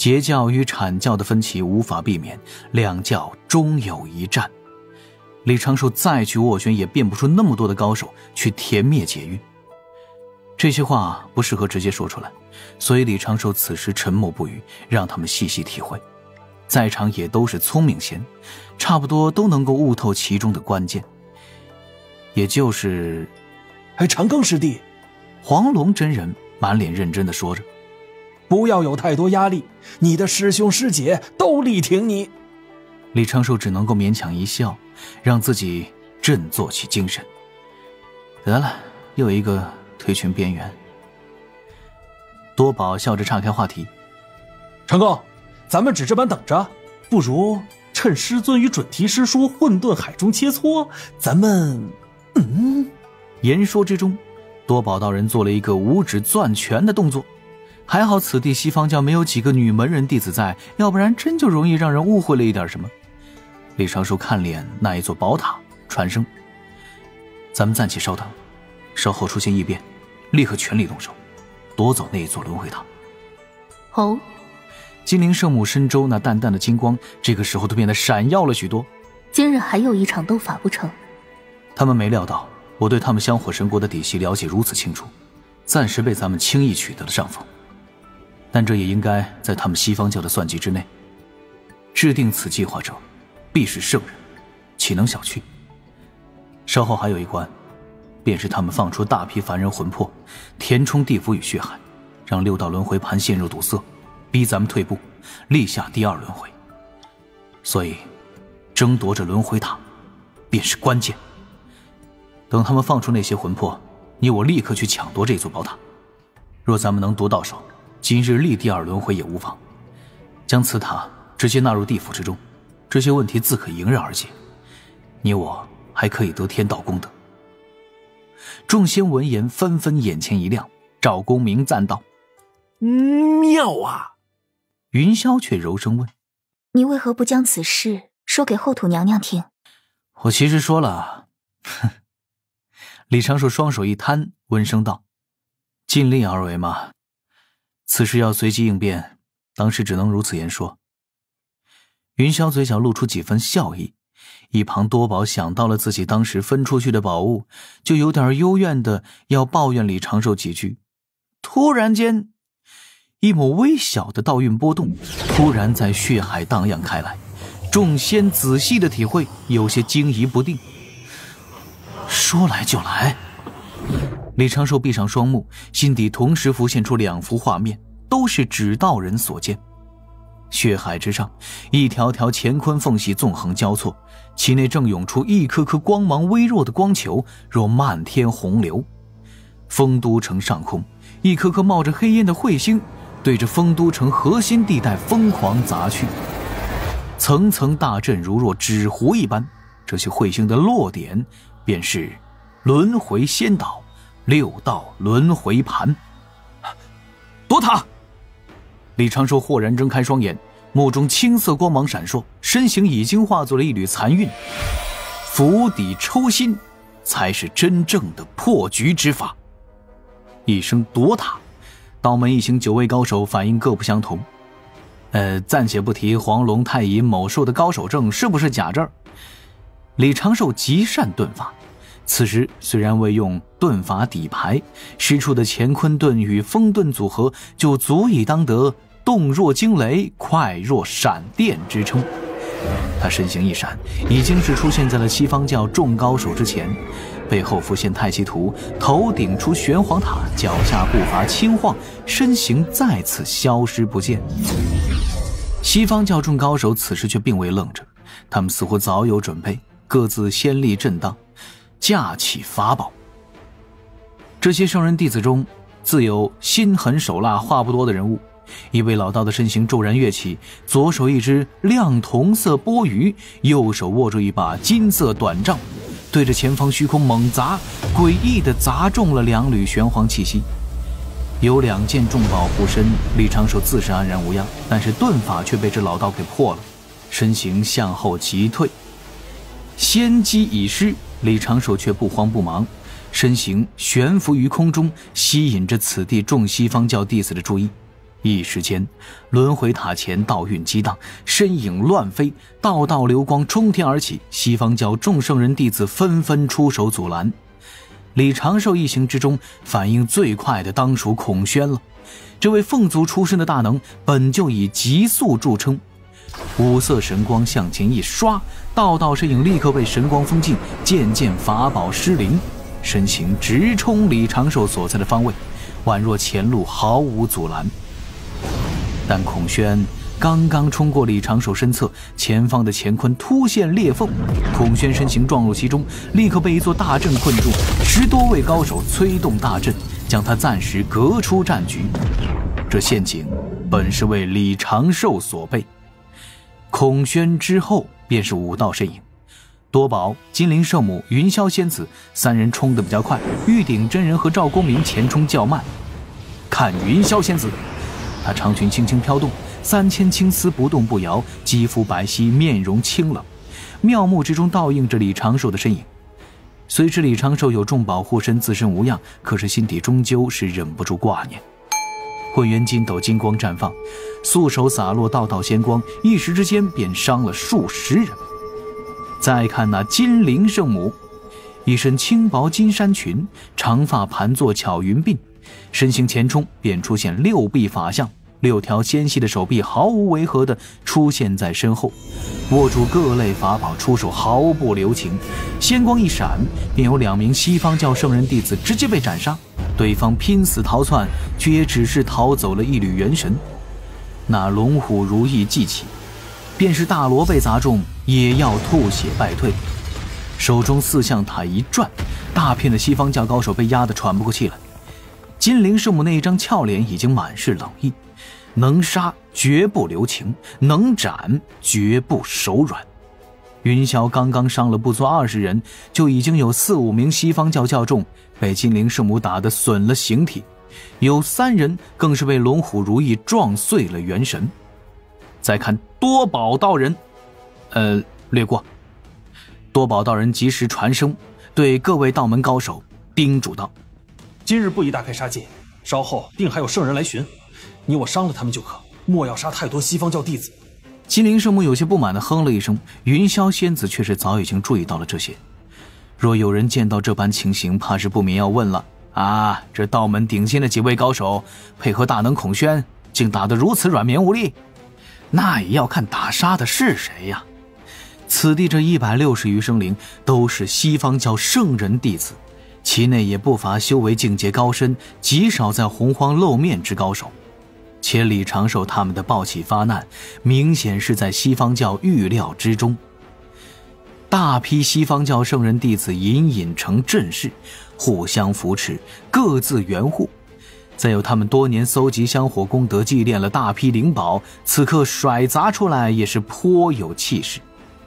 截教与阐教的分歧无法避免，两教终有一战。李长寿再去斡旋也变不出那么多的高手去填灭劫狱。这些话不适合直接说出来，所以李长寿此时沉默不语，让他们细细体会。在场也都是聪明仙，差不多都能够悟透其中的关键。也就是长庚师弟，黄龙真人满脸认真地说着，不要有太多压力，你的师兄师姐都力挺你。李长寿只能够勉强一笑，让自己振作起精神。得了，又一个退群边缘。多宝笑着岔开话题，长庚，咱们只这般等着，不如趁师尊与准提师说混沌海中切磋，咱们言说之中，多宝道人做了一个五指攥拳的动作。还好此地西方教没有几个女门人弟子在，要不然真就容易让人误会了一点什么。李长寿看脸那一座宝塔，传声：咱们暂且稍等，稍后出现异变，立刻全力动手，夺走那一座轮回塔。哦。金陵圣母身周那淡淡的金光，这个时候都变得闪耀了许多。今日还有一场斗法不成？他们没料到我对他们香火神国的底细了解如此清楚，暂时被咱们轻易取得了上风。但这也应该在他们西方教的算计之内。制定此计划者必是圣人，岂能小觑？稍后还有一关，便是他们放出大批凡人魂魄，填充地府与血海，让六道轮回盘陷入堵塞，逼咱们退步，立下第二轮回。所以争夺着轮回塔便是关键。等他们放出那些魂魄，你我立刻去抢夺这座宝塔。若咱们能夺到手，今日立第二轮回也无妨，将此塔直接纳入地府之中，这些问题自可迎刃而解。你我还可以得天道功德。众仙闻言纷纷眼前一亮，赵公明赞道：妙啊！云霄却柔声问：你为何不将此事说给后土娘娘听？我其实说了。李长寿双手一摊，温声道：尽力而为嘛，此事要随机应变，当时只能如此言说。云霄嘴角露出几分笑意，一旁多宝想到了自己当时分出去的宝物，就有点幽怨的要抱怨李长寿几句。突然间，一抹微小的道韵波动突然在血海荡漾开来，众仙仔细的体会，有些惊疑不定。说来就来。李长寿闭上双目，心底同时浮现出两幅画面，都是指道人所见。血海之上，一条条乾坤缝隙纵横交错，其内正涌出一颗颗光芒微弱的光球，若漫天洪流。丰都城上空，一颗颗冒着黑烟的彗星对着丰都城核心地带疯狂砸去，层层大阵如若纸糊一般。这些彗星的落点便是轮回仙岛，六道轮回盘。夺塔！李长寿豁然睁开双眼，目中青色光芒闪烁，身形已经化作了一缕残韵。釜底抽薪，才是真正的破局之法。一声夺塔，道门一行9位高手反应各不相同。暂且不提黄龙、太乙、某兽的高手证是不是假证，李长寿极善遁法，此时虽然未用遁法底牌，施出的乾坤遁与风遁组合就足以当得动若惊雷，快若闪电之称。他身形一闪，已经是出现在了西方教众高手之前，背后浮现太极图，头顶出玄黄塔，脚下步伐轻晃，身形再次消失不见。西方教众高手此时却并未愣着，他们似乎早有准备，各自先立阵当，架起法宝。这些圣人弟子中，自有心狠手辣话不多的人物。一位老道的身形骤然跃起，左手一只亮铜色钵盂，右手握住一把金色短杖，对着前方虚空猛砸，诡异地砸中了2缕玄黄气息。有2件重宝护身，李长寿自是安然无恙，但是遁法却被这老道给破了，身形向后急退。先机已失，李长寿却不慌不忙，身形悬浮于空中，吸引着此地众西方教弟子的注意。一时间，轮回塔前道运激荡，身影乱飞，道道流光冲天而起，西方教众圣人弟子纷纷出手阻拦。李长寿一行之中，反应最快的当属孔宣了。这位凤族出身的大能，本就以急速著称。五色神光向前一刷，道道身影立刻被神光封禁，渐渐法宝失灵，身形直冲李长寿所在的方位，宛若前路毫无阻拦。但孔宣刚刚冲过李长寿身侧，前方的乾坤突现裂缝，孔宣身形撞入其中，立刻被一座大阵困住，10多位高手催动大阵，将他暂时隔出战局。这陷阱本是为李长寿所备。孔宣之后便是5道身影，多宝、金陵圣母、云霄仙子3人冲得比较快，玉鼎真人和赵公明前冲较慢。看云霄仙子，她长裙轻轻飘动，3000青丝不动不摇，肌肤白皙，面容清冷，妙目之中倒映着李长寿的身影。虽知李长寿有重宝护身，自身无恙，可是心底终究是忍不住挂念。混元金斗金光绽放，素手洒落道道仙光，一时之间便伤了数十人。再看那金陵圣母，一身轻薄金衫裙，长发盘坐巧云鬓，身形前冲便出现6臂法相，6条纤细的手臂毫无违和地出现在身后，握住各类法宝，出手毫不留情。仙光一闪，便有2名西方教圣人弟子直接被斩杀，对方拼死逃窜，却也只是逃走了一缕元神。那龙虎如意记起，便是大罗被砸中，也要吐血败退。手中4象塔一转，大片的西方教高手被压得喘不过气来。金陵圣母那一张俏脸已经满是冷意，能杀绝不留情，能斩绝不手软。云霄刚刚伤了不足20人，就已经有4、5名西方教教众被金陵圣母打得损了形体，有3人更是被龙虎如意撞碎了元神。再看多宝道人，略过。多宝道人及时传声，对各位道门高手叮嘱道：今日不宜大开杀戒，稍后定还有圣人来寻，你我伤了他们就可，莫要杀太多西方教弟子。金陵圣母有些不满地哼了一声，云霄仙子却是早已经注意到了这些。若有人见到这般情形，怕是不免要问了啊，这道门顶尖的几位高手配合大能孔宣，竟打得如此软绵无力，那也要看打杀的是谁呀。此地这160余生灵都是西方教圣人弟子，其内也不乏修为境界高深，极少在洪荒露面之高手。且李长寿他们的暴起发难，明显是在西方教预料之中。大批西方教圣人弟子隐隐成阵势，互相扶持，各自援护。再有他们多年搜集香火功德，祭炼了大批灵宝，此刻甩砸出来也是颇有气势。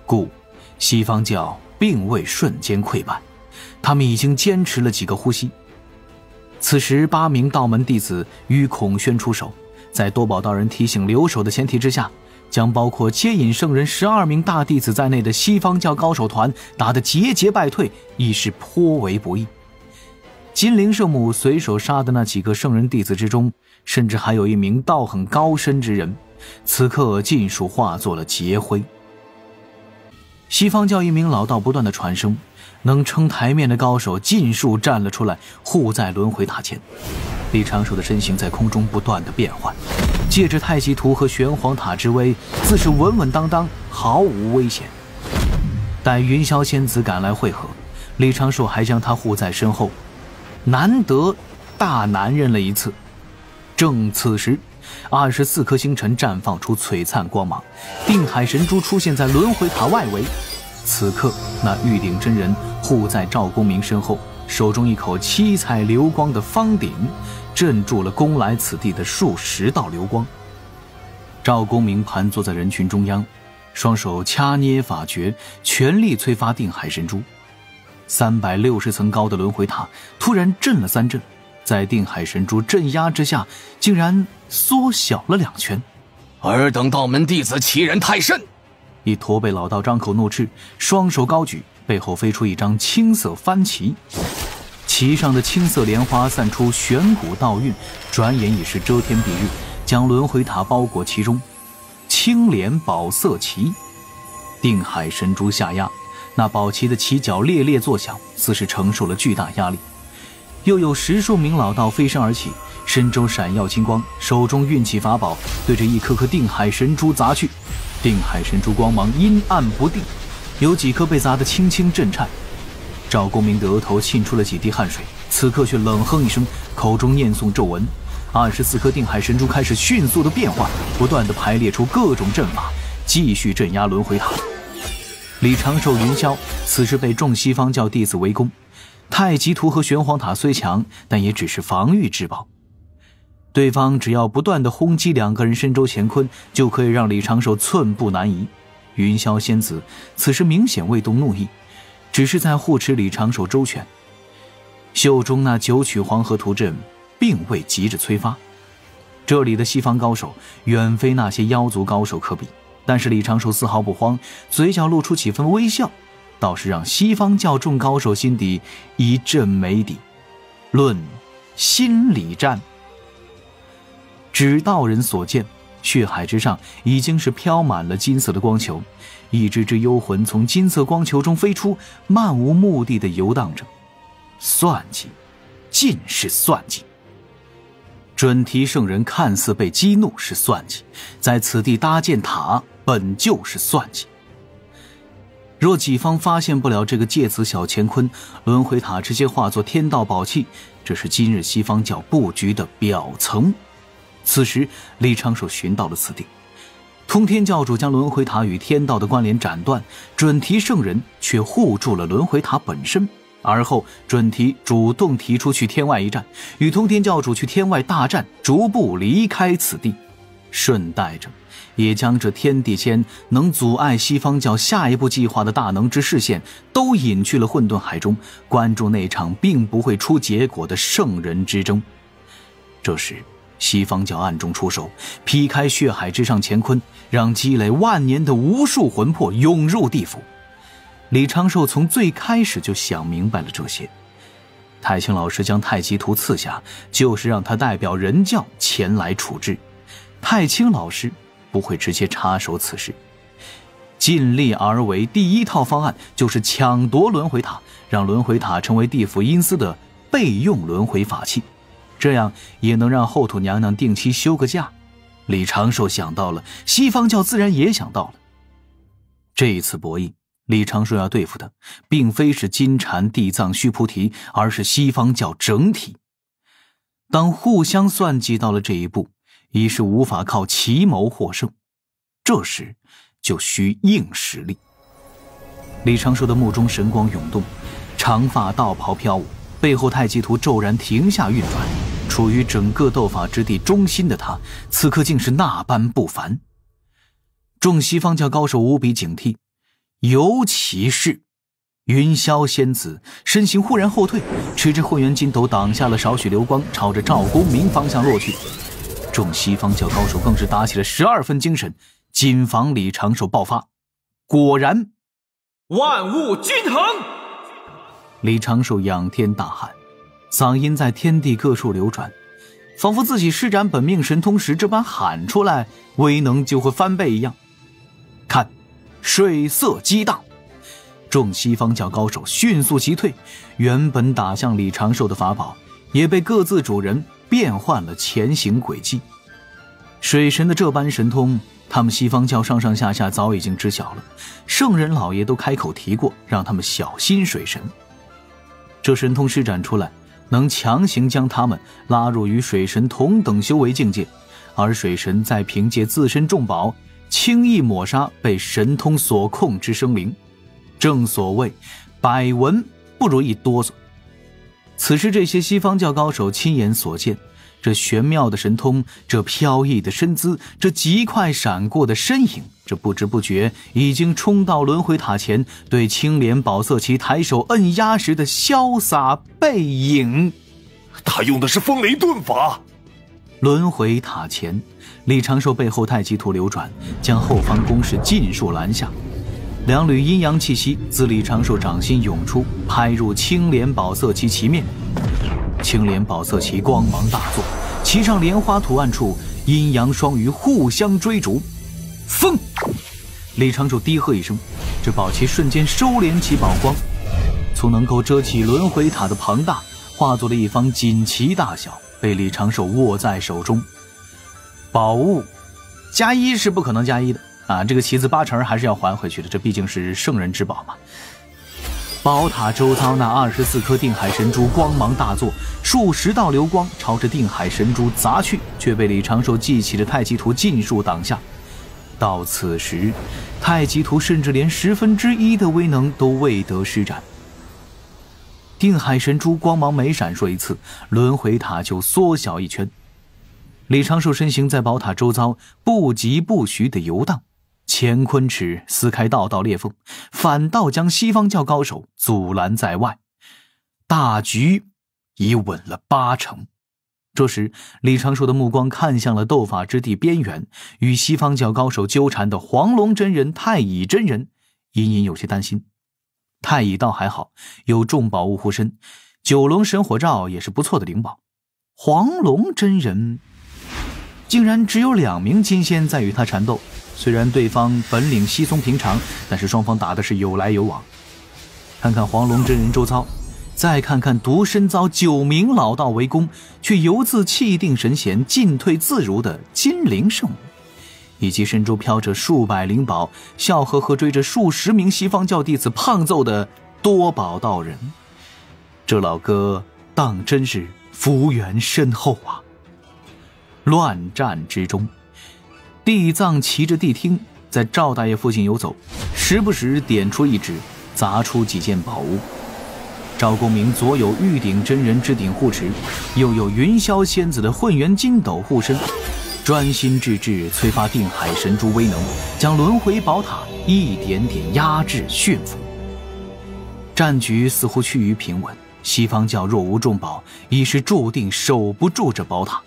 故西方教并未瞬间溃败，他们已经坚持了几个呼吸。此时8名道门弟子与孔宣出手，在多宝道人提醒留守的前提之下，将包括接引圣人12名大弟子在内的西方教高手团打得节节败退，亦是颇为不易。金陵圣母随手杀的那几个圣人弟子之中，甚至还有一名道行高深之人，此刻尽数化作了劫灰。西方教一名老道不断的传声，能撑台面的高手尽数站了出来，护在轮回塔前。李长寿的身形在空中不断的变换，借着太极图和玄黄塔之威，自是稳稳当当，毫无危险。待云霄仙子赶来会合，李长寿还将他护在身后，难得大男人了一次。正此时，24颗星辰绽放出璀璨光芒，定海神珠出现在轮回塔外围。此刻那玉鼎真人护在赵公明身后，手中一口七彩流光的方鼎镇住了攻来此地的数10道流光。赵公明盘坐在人群中央，双手掐捏法诀，全力催发定海神珠。360层高的轮回塔突然震了3震，在定海神珠镇压之下，竟然缩小了2圈。尔等道门弟子欺人太甚！一驼背老道张口怒斥，双手高举，背后飞出一张青色幡旗，旗上的青色莲花散出玄古道韵，转眼已是遮天蔽日，将轮回塔包裹其中，青莲宝色旗。定海神珠下压，那宝旗的旗角猎猎作响，似是承受了巨大压力。又有10数名老道飞身而起，身周闪耀金光，手中运起法宝，对着一颗颗定海神珠砸去。定海神珠光芒阴暗不定，有几颗被砸得轻轻震颤。赵公明的额头沁出了几滴汗水，此刻却冷哼一声，口中念诵咒文。24颗定海神珠开始迅速的变化，不断的排列出各种阵法，继续镇压轮回塔。李长寿、云霄此时被众西方教弟子围攻，太极图和玄黄塔虽强，但也只是防御至宝。对方只要不断的轰击2个人身周乾坤，就可以让李长寿寸步难移。云霄仙子此时明显未动怒意，只是在护持李长寿周全。袖中那9曲黄河图阵并未急着催发。这里的西方高手远非那些妖族高手可比，但是李长寿丝毫不慌，嘴角露出几分微笑，倒是让西方教众高手心底一阵没底。论心理战。指道人所见，血海之上已经是飘满了金色的光球，一只只幽魂从金色光球中飞出，漫无目的地游荡着。算计，尽是算计。准提圣人看似被激怒是算计，在此地搭建塔本就是算计。若己方发现不了这个芥子小乾坤，轮回塔直接化作天道宝器，这是今日西方教布局的表层。此时李长寿寻到了此地，通天教主将轮回塔与天道的关联斩断，准提圣人却护住了轮回塔本身。而后准提主动提出去天外一战，与通天教主去天外大战，逐步离开此地，顺带着也将这天地间能阻碍西方教下一步计划的大能之视线都引去了混沌海中，关注那场并不会出结果的圣人之争。这时西方教暗中出手，劈开血海之上乾坤，让积累万年的无数魂魄涌入地府。李长寿从最开始就想明白了这些，太清老师将太极图赐下，就是让他代表人教前来处置。太清老师不会直接插手此事，尽力而为。第一套方案就是抢夺轮回塔，让轮回塔成为地府阴司的备用轮回法器，这样也能让后土娘娘定期休个假。李长寿想到了，西方教自然也想到了。这一次博弈，李长寿要对付的并非是金蝉、地藏、须菩提，而是西方教整体。当互相算计到了这一步，已是无法靠奇谋获胜，这时就需硬实力。李长寿的目中神光涌动，长发道袍飘舞，背后太极图骤然停下运转，处于整个斗法之地中心的他，此刻竟是那般不凡。众西方教高手无比警惕，尤其是云霄仙子身形忽然后退，持着混元金斗挡下了少许流光，朝着赵公明方向落去。众西方教高手更是打起了12分精神，谨防李长寿爆发。果然，万物均衡！李长寿仰天大喊，嗓音在天地各处流转，仿佛自己施展本命神通时这般喊出来，威能就会翻倍一样。看，水色激荡！众西方教高手迅速击退，原本打向李长寿的法宝也被各自主人变换了前行轨迹。水神的这般神通，他们西方教上上下下早已经知晓了，圣人老爷都开口提过，让他们小心水神。这神通施展出来，能强行将他们拉入与水神同等修为境界，而水神再凭借自身重宝轻易抹杀被神通所控之生灵。正所谓百闻不如一哆嗦。此时这些西方教高手亲眼所见，这玄妙的神通，这飘逸的身姿，这极快闪过的身影，这不知不觉已经冲到轮回塔前，对青莲宝色旗抬手摁压时的潇洒背影。他用的是风雷遁法。轮回塔前，李长寿背后太极图流转，将后方攻势尽数拦下。两缕阴阳气息自李长寿掌心涌出，拍入青莲宝色旗旗面。青莲宝色旗光芒大作，旗上莲花图案处阴阳双鱼互相追逐。风！李长寿低喝一声，这宝器瞬间收敛起宝光，从能够遮起轮回塔的庞大，化作了一方锦旗大小，被李长寿握在手中。宝物加一是不可能加一的啊，这个旗子8成还是要还回去的，这毕竟是圣人之宝嘛。宝塔周遭那24颗定海神珠光芒大作，数十道流光朝着定海神珠砸去，却被李长寿记起的太极图尽数挡下。到此时，太极图甚至连1/10的威能都未得施展。定海神珠光芒每闪烁一次，轮回塔就缩小一圈。李长寿身形在宝塔周遭不疾不徐地游荡，乾坤尺撕开道道裂缝，反倒将西方教高手阻拦在外。大局已稳了8成。这时，李长寿的目光看向了斗法之地边缘，与西方教高手纠缠的黄龙真人、太乙真人，隐隐有些担心。太乙倒还好，有众宝物护身，九龙神火罩也是不错的灵宝。黄龙真人竟然只有2名金仙在与他缠斗，虽然对方本领稀松平常，但是双方打的是有来有往。看看黄龙真人周遭，再看看独身遭9名老道围攻，却犹自气定神闲、进退自如的金灵圣母，以及身周飘着数百灵宝，笑呵呵追着数十名西方教弟子胖揍的多宝道人，这老哥当真是福缘深厚啊！乱战之中，地藏骑着谛听，在赵大爷附近游走，时不时点出一指，砸出几件宝物。赵公明左有玉鼎真人之鼎护持，右有云霄仙子的混元金斗护身，专心致志催发定海神珠威能，将轮回宝塔一点点压制驯服。战局似乎趋于平稳，西方教若无重宝，已是注定守不住这宝塔。